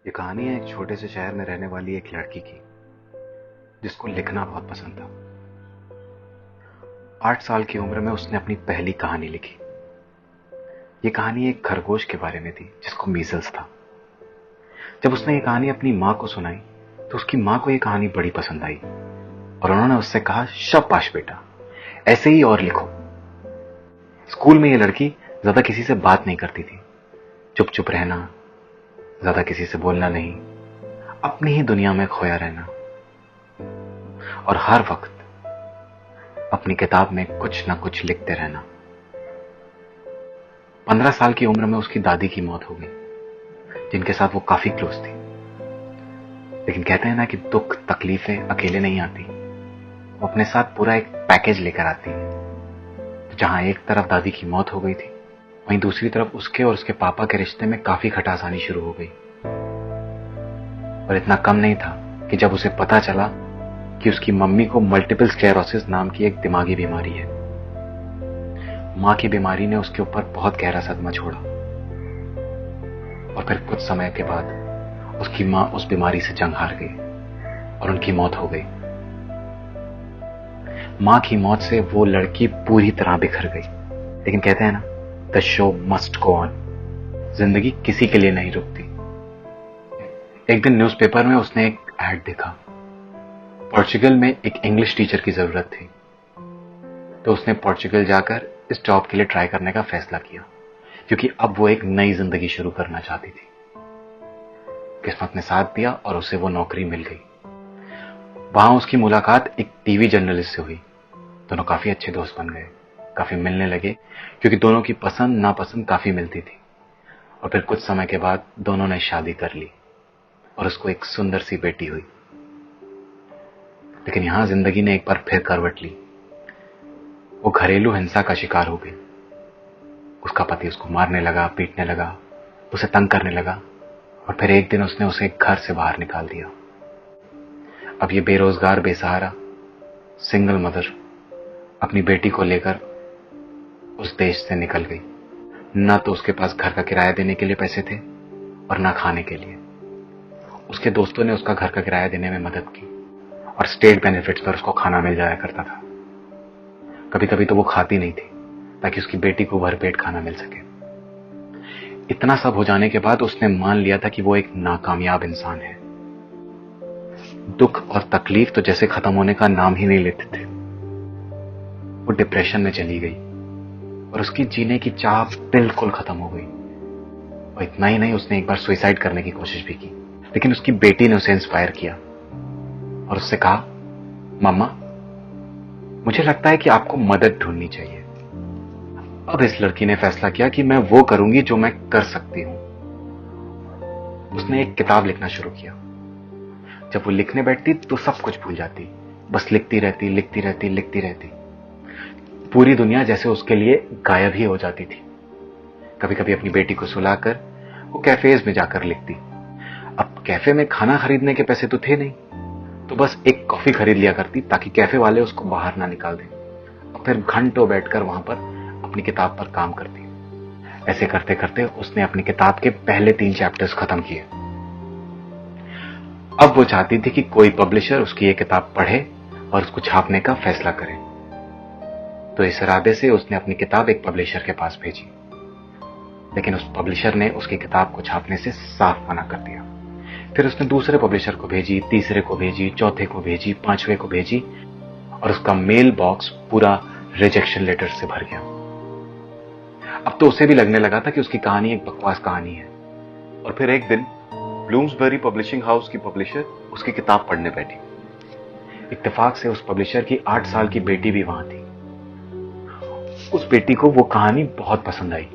ये कहानी है एक छोटे से शहर में रहने वाली एक लड़की की, जिसको लिखना बहुत पसंद था। 8 साल की उम्र में उसने अपनी पहली कहानी लिखी। ये कहानी एक खरगोश के बारे में थी जिसको मीजल्स था। जब उसने ये कहानी अपनी माँ को सुनाई तो उसकी माँ को ये कहानी बड़ी पसंद आई और उन्होंने उससे कहा, शाबाश बेटा, ऐसे ही और लिखो। स्कूल में ये लड़की ज्यादा किसी से बात नहीं करती थी, चुप चुप रहना, ज्यादा किसी से बोलना नहीं, अपनी ही दुनिया में खोया रहना और हर वक्त अपनी किताब में कुछ ना कुछ लिखते रहना। 15 साल की उम्र में उसकी दादी की मौत हो गई, जिनके साथ वो काफी क्लोज थी। लेकिन कहते हैं ना कि दुख तकलीफें अकेले नहीं आती, वो अपने साथ पूरा एक पैकेज लेकर आती है। तो जहां एक तरफ दादी की मौत हो गई थी, वहीं दूसरी तरफ उसके और उसके पापा के रिश्ते में काफी खटास आनी शुरू हो गई। और इतना कम नहीं था कि जब उसे पता चला कि उसकी मम्मी को मल्टीपल स्क्लेरोसिस नाम की एक दिमागी बीमारी है। मां की बीमारी ने उसके ऊपर बहुत गहरा सदमा छोड़ा और फिर कुछ समय के बाद उसकी मां उस बीमारी से जंग हार गई और उनकी मौत हो गई। मां की मौत से वो लड़की पूरी तरह बिखर गई। लेकिन कहते हैं ना, the show must go on. जिंदगी किसी के लिए नहीं रुकती। एक दिन न्यूज़पेपर में उसने एक ऐड देखा। पोर्चुगल में एक इंग्लिश टीचर की जरूरत थी, तो उसने पोर्चुगल जाकर इस जॉब के लिए ट्राई करने का फैसला किया, क्योंकि अब वो एक नई जिंदगी शुरू करना चाहती थी। किस्मत ने साथ दिया और उसे वो नौकरी मिल गई। वहां उसकी मुलाकात एक टीवी जर्नलिस्ट से हुई। दोनों काफी अच्छे दोस्त बन गए, काफी मिलने लगे, क्योंकि दोनों की पसंद नापसंद काफी मिलती थी। और फिर कुछ समय के बाद दोनों ने शादी कर ली और उसको एक सुंदर सी बेटी हुई। लेकिन यहां जिंदगी ने एक बार फिर करवट ली। वो घरेलू हिंसा का शिकार हो गई। उसका पति उसको मारने लगा, पीटने लगा, उसे तंग करने लगा और फिर एक दिन उसने उसे घर से बाहर निकाल दिया। अब ये बेरोजगार, बेसहारा, सिंगल मदर अपनी बेटी को लेकर उस देश से निकल गई। ना तो उसके पास घर का किराया देने के लिए पैसे थे और ना खाने के लिए। उसके दोस्तों ने उसका घर का किराया देने में मदद की और स्टेट बेनिफिट्स पर उसको खाना मिल जाया करता था। कभी कभी तो वो खाती नहीं थी ताकि उसकी बेटी को भरपेट खाना मिल सके। इतना सब हो जाने के बाद उसने मान लिया था कि वो एक नाकामयाब इंसान है। दुख और तकलीफ तो जैसे खत्म होने का नाम ही नहीं लेते थे। वो डिप्रेशन में चली गई और उसकी जीने की चाह बिल्कुल खत्म हो गई। और इतना ही नहीं, उसने एक बार सुसाइड करने की कोशिश भी की। लेकिन उसकी बेटी ने उसे इंस्पायर किया और उससे कहा, मम्मा, मुझे लगता है कि आपको मदद ढूंढनी चाहिए। अब इस लड़की ने फैसला किया कि मैं वो करूंगी जो मैं कर सकती हूं। उसने एक किताब लिखना शुरू किया। जब वो लिखने बैठती तो सब कुछ भूल जाती, बस लिखती रहती, लिखती रहती, लिखती रहती। पूरी दुनिया जैसे उसके लिए गायब ही हो जाती थी। कभी कभी अपनी बेटी को सुलाकर वो कैफेज में जाकर लिखती। अब कैफे में खाना खरीदने के पैसे तो थे नहीं, तो बस एक कॉफी खरीद लिया करती ताकि कैफे वाले उसको बाहर ना निकाल दें। और फिर घंटों बैठकर वहां पर अपनी किताब पर काम करती। ऐसे करते करते उसने अपनी किताब के पहले 3 चैप्टर्स खत्म किए। अब वो चाहती थी कि कोई पब्लिशर उसकी ये किताब पढ़े और उसको छापने का फैसला करे। तो इस इरादे से उसने अपनी किताब एक पब्लिशर के पास भेजी। लेकिन उस पब्लिशर ने उसकी किताब को छापने से साफ मना कर दिया। फिर उसने दूसरे पब्लिशर को भेजी, तीसरे को भेजी, चौथे को भेजी, 5वें को भेजी और उसका मेल बॉक्स पूरा रिजेक्शन लेटर से भर गया। अब तो उसे भी लगने लगा था कि उसकी कहानी एक बकवास कहानी है। और फिर एक दिन ब्लूम्सबरी पब्लिशिंग हाउस की पब्लिशर उसकी किताब पढ़ने बैठी। इत्तेफाक से उस पब्लिशर की 8 साल की बेटी भी वहां थी। उस बेटी को वो कहानी बहुत पसंद आई।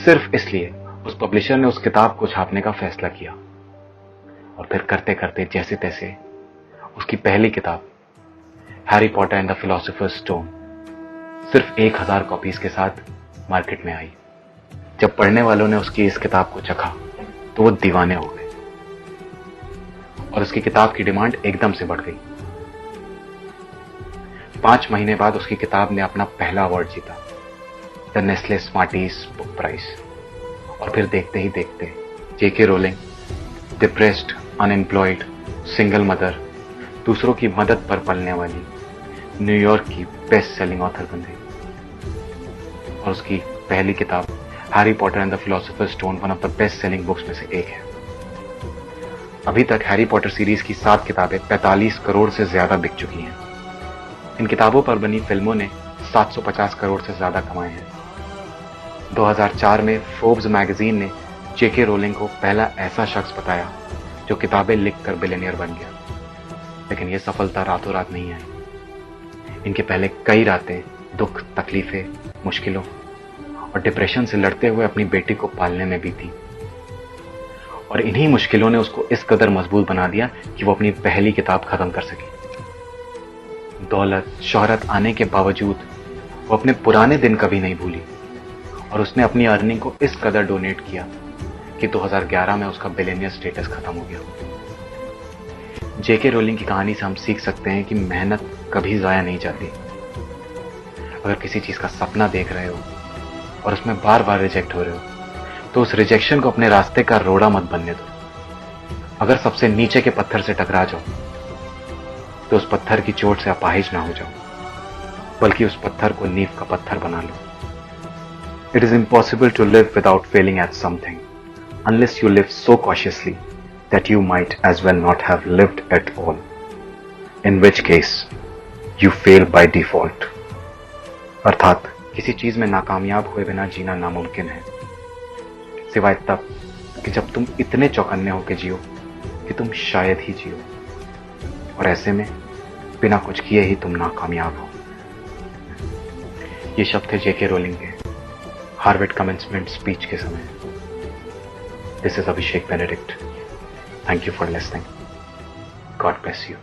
सिर्फ इसलिए उस पब्लिशर ने उस किताब को छापने का फैसला किया। और फिर करते करते जैसे तैसे उसकी पहली किताब Harry Potter and the philosopher's stone सिर्फ 1000 कॉपीज के साथ मार्केट में आई। जब पढ़ने वालों ने उसकी इस किताब को चखा तो वो दीवाने हो गए और उसकी किताब की डिमांड एकदम से बढ़ गई। 5 महीने बाद उसकी किताब ने अपना पहला अवार्ड जीता, the Nestle Smarties book prize. और फिर देखते ही देखते JK Rowling depressed, unemployed, single mother, दूसरों की मदद पर पलने वाली न्यूयॉर्क की बेस्ट सेलिंग ऑथर बन गई। और उसकी पहली किताब Harry Potter and the philosopher's stone one of the best selling books में से एक है। अभी तक हैरी पॉटर सीरीज की 7 किताबें 45 करोड़ से ज्यादा बिक चुकी हैं। इन किताबों पर बनी फिल्मों ने 750 करोड़ से ज्यादा कमाए हैं। 2004 में फोर्ब्स मैगजीन ने जेके रोलिंग को पहला ऐसा शख्स बताया जो किताबें लिखकर बिलियनियर बन गया। लेकिन यह सफलता रातों रात नहीं आई। इनके पहले कई रातें दुख, तकलीफें, मुश्किलों और डिप्रेशन से लड़ते हुए अपनी बेटी को पालने में बीती। और इन्हीं मुश्किलों ने उसको इस कदर मजबूत बना दिया कि वो अपनी पहली किताब खत्म कर सकी। दौलत, शोहरत आने के बावजूद वो अपने पुराने दिन कभी नहीं भूली और उसने अपनी अर्निंग को इस कदर डोनेट किया कि 2011 में उसका बिलियनियर स्टेटस खत्म हो गया। जेके रोलिंग की कहानी से हम सीख सकते हैं कि मेहनत कभी जाया नहीं जाती। अगर किसी चीज का सपना देख रहे हो और उसमें बार बार रिजेक्ट हो रहे हो तो उस रिजेक्शन को अपने रास्ते का रोड़ा मत बनने दो। अगर सबसे नीचे के पत्थर से टकरा जाओ तो उस पत्थर की चोट से अपाहिज ना हो जाओ, बल्कि उस पत्थर को नींव का पत्थर बना लो। It is impossible to live without failing at something unless you live so cautiously that you might as well not have lived at all, in which case you fail by default. अर्थात किसी चीज में नाकामयाब हुए बिना जीना नामुमकिन है, सिवाय तब कि जब तुम इतने चौकन्ने होकर जियो कि तुम शायद ही जियो, और ऐसे में बिना कुछ किए ही तुम नाकामयाब हो। ये शब्द थे जेके रोलिंग के हार्वर्ड कमेंसमेंट स्पीच के समय। This is Abhishek Benedict. Thank you for listening. God bless you.